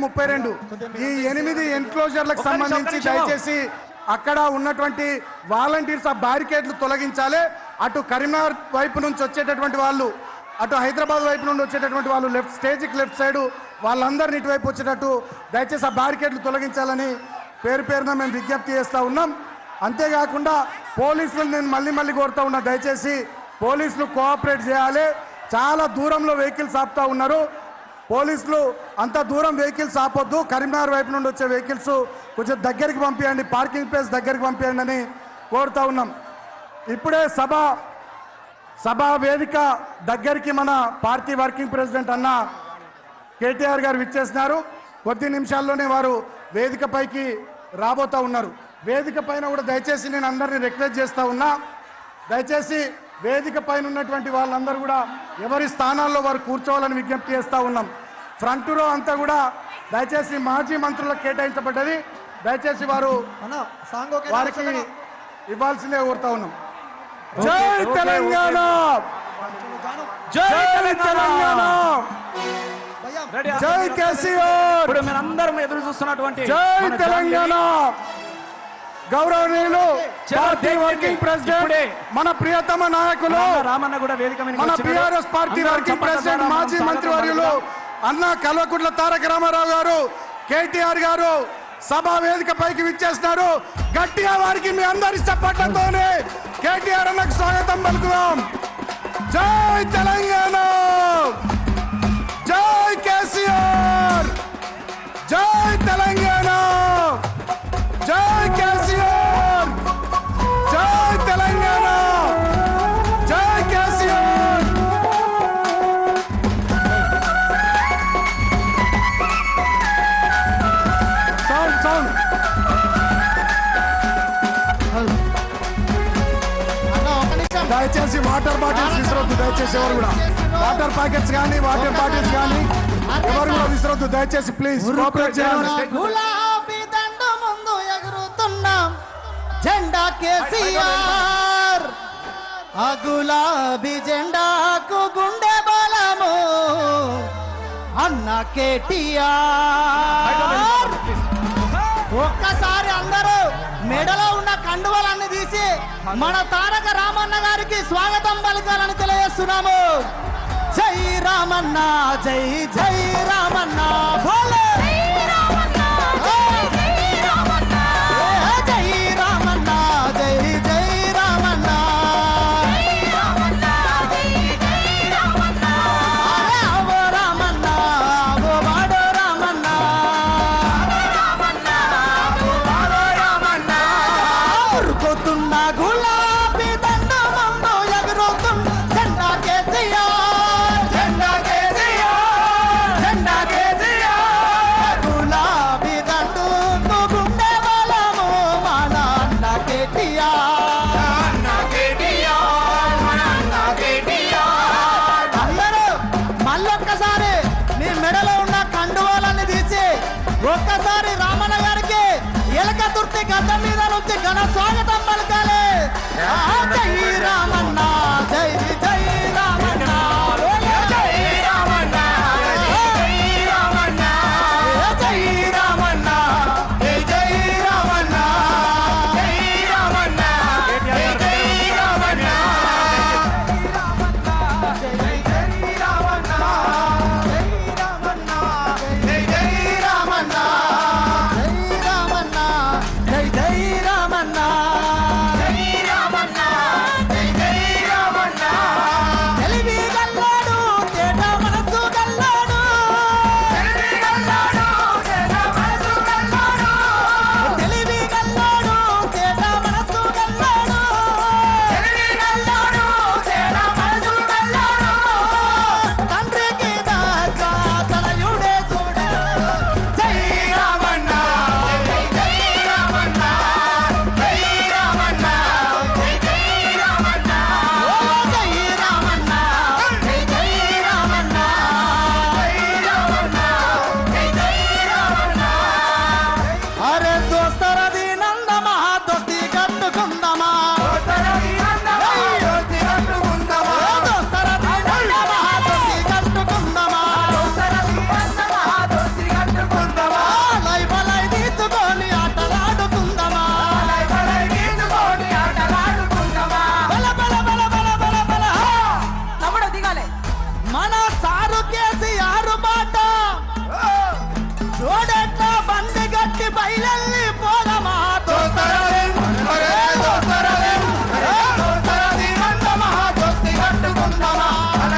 32 ఈ 8 ఎన్క్లోజర్లకు సంబంధించి దయచేసి అక్కడ ఉన్నటువంటి వాలంటీర్స్ ఆ బ్యారికేడ్లు తొలగించాలి. అటు కరీంనగర్ వైపు నుంచి వచ్చేటటువంటి వాళ్ళు, అటు హైదరాబాద్ వైపు నుండి వచ్చేటటువంటి వాళ్ళు స్టేజ్కి లెఫ్ట్ సైడ్ వాళ్ళందరినీ ఇటువైపు వచ్చేటట్టు దయచేసి ఆ బ్యారికేడ్లు తొలగించాలని పేరున మేము విజ్ఞప్తి చేస్తూ ఉన్నాం. అంతేకాకుండా పోలీసులు నేను మళ్ళీ కోరుతూ ఉన్నా, దయచేసి పోలీసులు కోఆపరేట్ చేయాలి. చాలా దూరంలో వెహికల్స్ ఆపుతూ ఉన్నారు. పోలీసులు అంత దూరం వెహికల్స్ ఆపొద్దు, కరీంనగర్ వైపు నుండి వచ్చే వెహికల్స్ కొంచెం దగ్గరికి పంపించండి, పార్కింగ్ ప్లేస్ దగ్గరికి పంపించండి అని కోరుతూ ఉన్నాం. ఇప్పుడే సభా వేదిక దగ్గరికి మన పార్టీ వర్కింగ్ ప్రెసిడెంట్ అన్న కేటీఆర్ గారు విచ్చేసినారు. కొద్ది నిమిషాల్లోనే వారు వేదిక పైకి రాబోతూ ఉన్నారు. వేదిక పైన కూడా దయచేసి నేను అందరినీ రిక్వెస్ట్ చేస్తూ ఉన్నా, దయచేసి వేదిక పైన ఉన్నటువంటి వాళ్ళందరూ కూడా ఎవరి స్థానాల్లో వారు కూర్చోవాలని విజ్ఞప్తి చేస్తూ ఉన్నాం. ఫ్రంట్ రో అంతా కూడా దయచేసి మాజీ మంత్రులకు కేటాయించబడ్డది, దయచేసి వారు వారికి ఇవ్వాల్సిందే కోరుతా ఉన్నాం. జై తెలంగాణ, జై తెలంగాణ, జై కేసీఆర్, ఇప్పుడు మీరందరం ఎదురు చూస్తున్నటువంటి జై తెలంగాణ. గౌరవనీయులు పార్టీ వర్కింగ్ ప్రెసిడెంట్ మన ప్రియతమ నాయకులు రామన్న కూడా వేదిక మీద మన బీఆర్ఎస్ పార్టీ వర్కింగ్ ప్రెసిడెంట్ మాజీ మంత్రివర్యులు అన్న కల్వకుంట్ల తారక రామారావు గారు కేటీఆర్ గారు సభా వేదిక పైకి విచ్చేస్తున్నారు. గట్టిగా వారికి మీ అందరి చప్పట్లతోనే కేటీఆర్ అన్నకు స్వాగతం పలుకుదాం. జై తెలంగాణ, జై కేసీఆర్, జై తెలంగాణ, జై కేసీఆర్, జై తెలంగాణ, జై కేసీఆర్. సౌండ్ దయచేసి వాటర్ బాటిల్స్ విసరొద్దు, దయచేసి ఎవరు కూడా వాటర్ ప్యాకెట్స్ కానీ వాటర్ బాటిల్స్ కానీ ఎవరు కూడా విసరొద్దు, దయచేసి ప్లీజ్ కోఆపరేట్ చేయండి. గులాబీ దండ ముందు ఎగురుతున్నాం జెండా కేసీఆర్, ఆ గులాబీ జెండాకు గుండె బలము అన్న కేటీఆర్. ఒక్కసారి అందరూ మెడలో ఉన్న కండువలన్నీ తీసి మన తారక రామన్న గారికి స్వాగతం పలకాలని తెలియజేస్తున్నాము. జై రామన్న, జై జై రామన్న, భోలే జై రామన్న, జై రామన్న, జై రామన్న, అరే అవో రామన్న, అవో వాడో రామన్న, ఉరుకుతున్న గులాబీ దండ ముందు ఎగురుతున్న జెండా కేసీఆర్, జెండా కేసీఆర్, జెండా కేసీఆర్, గులాబీ దండుకు గుండె బలము మన అన్న కేటీఆర్, అన్న కేటీఆర్, మన అన్న కేటీఆర్. అందరూ మళ్ళొక్కసారి మీ మెడలో ఉన్న కండువాలన్నీ తీసి ఒక్కసారి రామన్న గారికి ఎలక తుర్తి గడ్డ మీద నుంచి ఘన స్వాగతం పలకాలి.